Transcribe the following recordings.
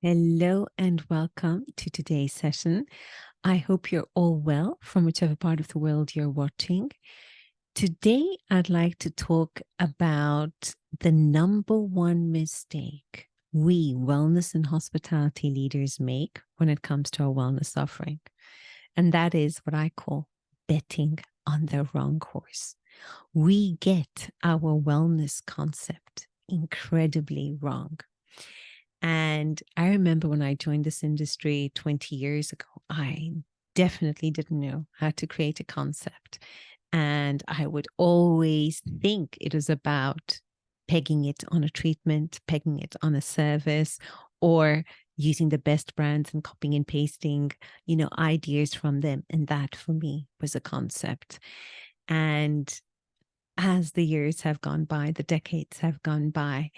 Hello and welcome to today's session. I hope you're all well from whichever part of the world you're watching. Today, I'd like to talk about the number one mistake we wellness and hospitality leaders make when it comes to our wellness offering. And that is what I call betting on the wrong horse. We get our wellness concept incredibly wrong. And I remember when I joined this industry 20 years ago, I definitely didn't know how to create a concept. And I would always think it was about pegging it on a treatment, pegging it on a service, or using the best brands and copying and pasting, ideas from them. And that for me was a concept. And as the years have gone by, the decades have gone by,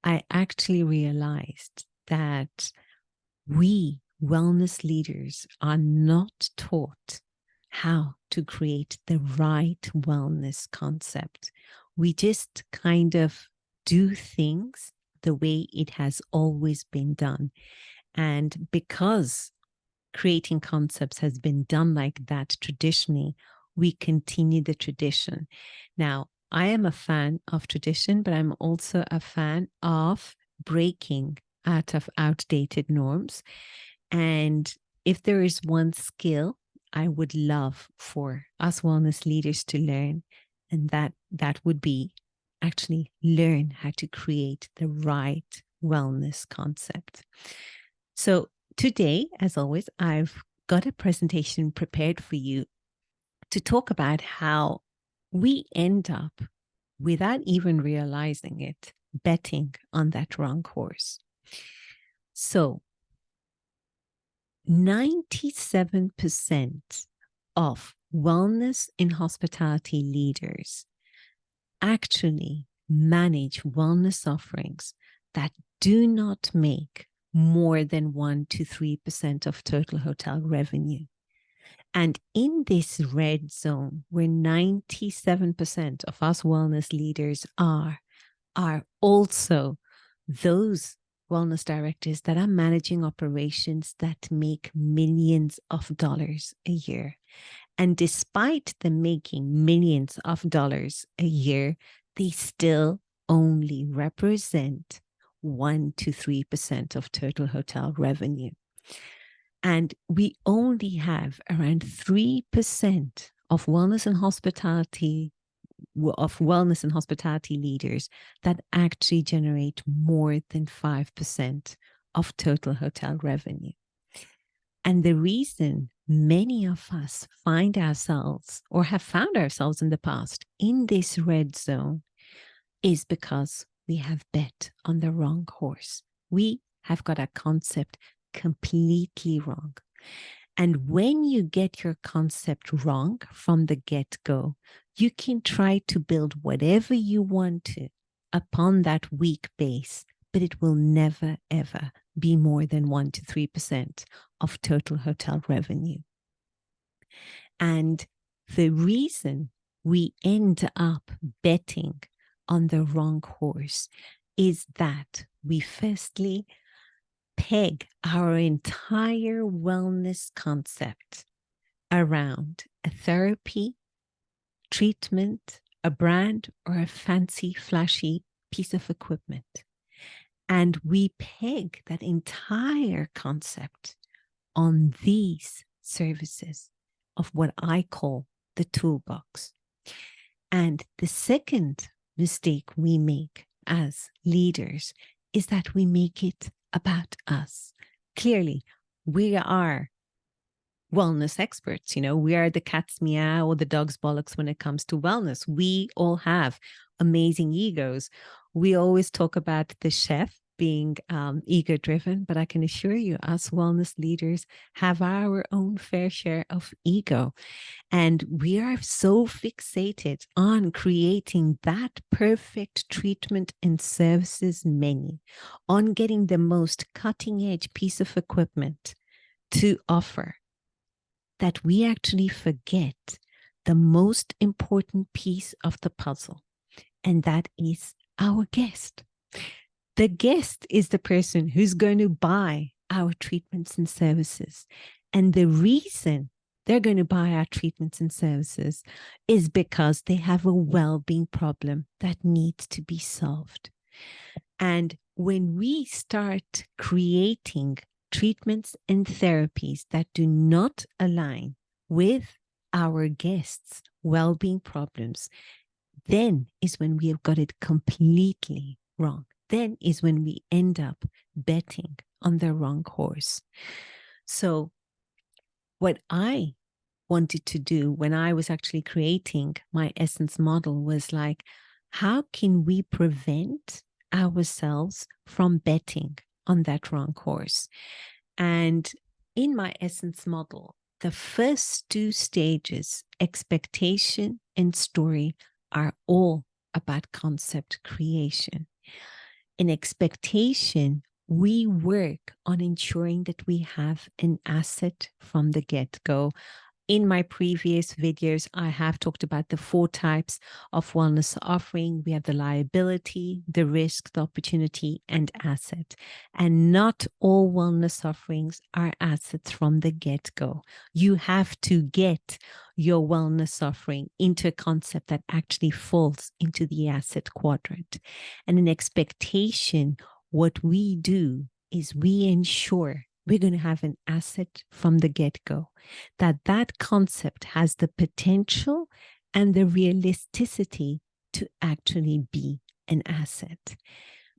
I actually realized that we wellness leaders are not taught how to create the right wellness concept. We just kind of do things the way it has always been done. And because creating concepts has been done like that traditionally, we continue the tradition. Now, I am a fan of tradition, but I'm also a fan of breaking out of outdated norms. And if there is one skill I would love for us wellness leaders to learn, and that would be actually learn how to create the right wellness concept. So today, as always, I've got a presentation prepared for you to talk about how we end up, without even realizing it, betting on that wrong horse. So 97% of wellness in hospitality leaders actually manage wellness offerings that do not make more than 1 to 3% of total hotel revenue. And in this red zone, where 97% of us wellness leaders are also those wellness directors that are managing operations that make millions of dollars a year. And despite them making millions of dollars a year, they still only represent 1 to 3% of total hotel revenue. And we only have around 3% of wellness and hospitality leaders that actually generate more than 5% of total hotel revenue. And the reason many of us find ourselves or have found ourselves in the past in this red zone is because we have bet on the wrong horse. We have got a concept completely wrong. And when you get your concept wrong from the get-go, you can try to build whatever you want to upon that weak base, but it will never, ever be more than 1 to 3% of total hotel revenue. And the reason we end up betting on the wrong horse is that we firstly peg our entire wellness concept around a therapy, treatment, a brand, or a fancy, flashy piece of equipment. And we peg that entire concept on these services of what I call the toolbox. And the second mistake we make as leaders is that we make it about us. Clearly, we are wellness experts. We are the cat's meow or the dog's bollocks when it comes to wellness. We all have amazing egos. We always talk about the chef being ego driven, but I can assure you, us wellness leaders have our own fair share of ego. And we are so fixated on creating that perfect treatment and services menu, on getting the most cutting edge piece of equipment to offer, that we actually forget the most important piece of the puzzle, and that is our guest. The guest is the person who's going to buy our treatments and services. And the reason they're going to buy our treatments and services is because they have a well-being problem that needs to be solved. And when we start creating treatments and therapies that do not align with our guests' well-being problems, then is when we have got it completely wrong. Then is when we end up betting on the wrong horse. So what I wanted to do when I was actually creating my essence model was like, how can we prevent ourselves from betting on that wrong horse? And in my essence model, the first two stages, expectation and story, are all about concept creation. In expectation, we work on ensuring that we have an asset from the get-go. In my previous videos, I have talked about the 4 types of wellness offering. We have the liability, the risk, the opportunity, and asset. And not all wellness offerings are assets from the get-go. You have to get your wellness offering into a concept that actually falls into the asset quadrant. And an expectation, what we do is we ensure we're going to have an asset from the get-go, that concept has the potential and the realisticity to actually be an asset.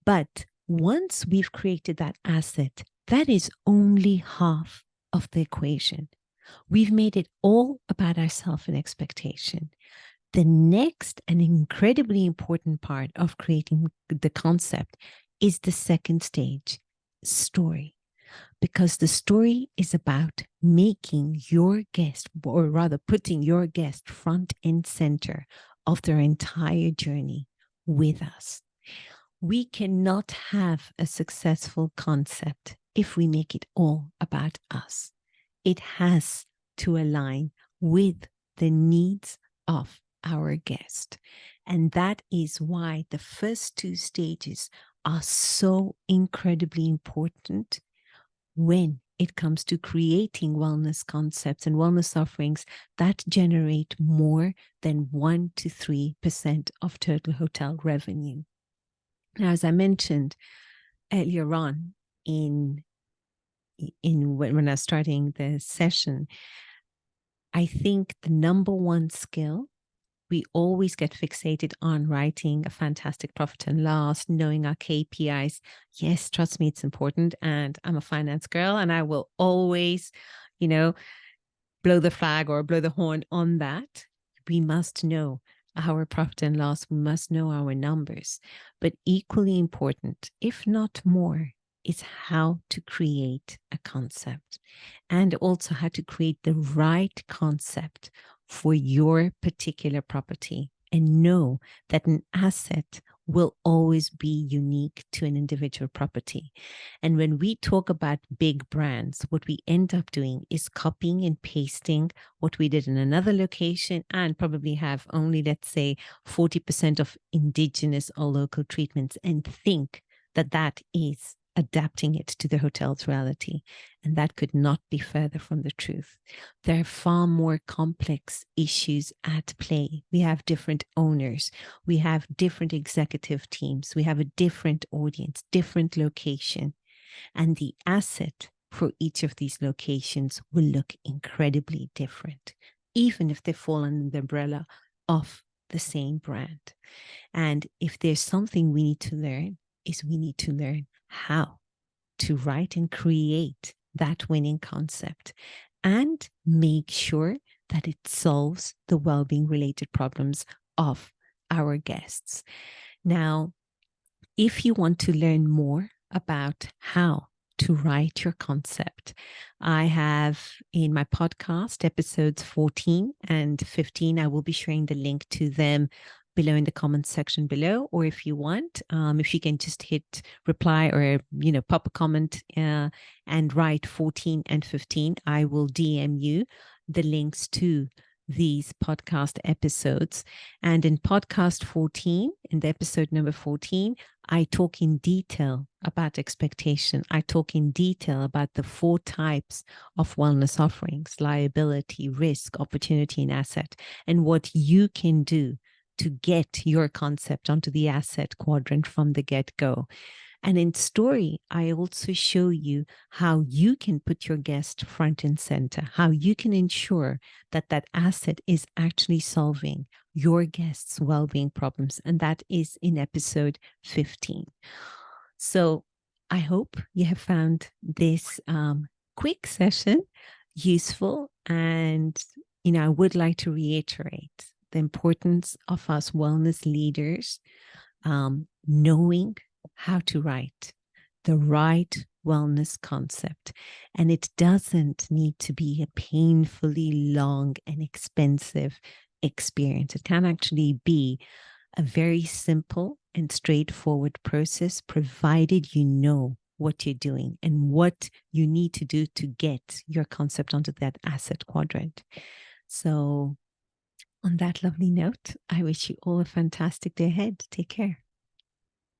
But once we've created that asset, that is only half of the equation. We've made it all about ourselves and expectation. The next and incredibly important part of creating the concept is the second stage, story. Because the story is about making your guest, or rather putting your guest front and center of their entire journey with us. We cannot have a successful concept if we make it all about us. It has to align with the needs of our guest. And that is why the first 2 stages are so incredibly important when it comes to creating wellness concepts and wellness offerings that generate more than 1 to 3% of total hotel revenue. Now, as I mentioned earlier on when I was starting the session, I think the number one skill, we always get fixated on writing a fantastic profit and loss, knowing our KPIs. Yes, trust me, it's important. And I'm a finance girl and I will always, blow the flag or blow the horn on that. We must know our profit and loss. We must know our numbers. But equally important, if not more, is how to create a concept and also how to create the right concept for your particular property, and know that an asset will always be unique to an individual property. And when we talk about big brands, what we end up doing is copying and pasting what we did in another location and probably have only, let's say, 40% of indigenous or local treatments and think that that is adapting it to the hotel's reality. And that could not be further from the truth. There are far more complex issues at play. We have different owners. We have different executive teams. We have a different audience, different location. And the asset for each of these locations will look incredibly different, even if they fall under the umbrella of the same brand. And if there's something we need to learn, is we need to learn how to write and create that winning concept and make sure that it solves the well-being related problems of our guests. Now, if you want to learn more about how to write your concept, I have in my podcast episodes 14 and 15, I will be sharing the link to them below in the comments section below, or if you want, if you can just hit reply or, pop a comment and write 14 and 15, I will DM you the links to these podcast episodes. And in podcast 14, in the episode number 14, I talk in detail about expectation. I talk in detail about the 4 types of wellness offerings: liability, risk, opportunity, and asset, and what you can do to get your concept onto the asset quadrant from the get-go. And in story, I also show you how you can put your guest front and center, how you can ensure that that asset is actually solving your guest's well-being problems. And that is in episode 15. So I hope you have found this quick session useful. And, I would like to reiterate the importance of us wellness leaders knowing how to write the right wellness concept. And it doesn't need to be a painfully long and expensive experience. It can actually be a very simple and straightforward process, provided you know what you're doing and what you need to do to get your concept onto that asset quadrant. So on that lovely note, I wish you all a fantastic day ahead. Take care.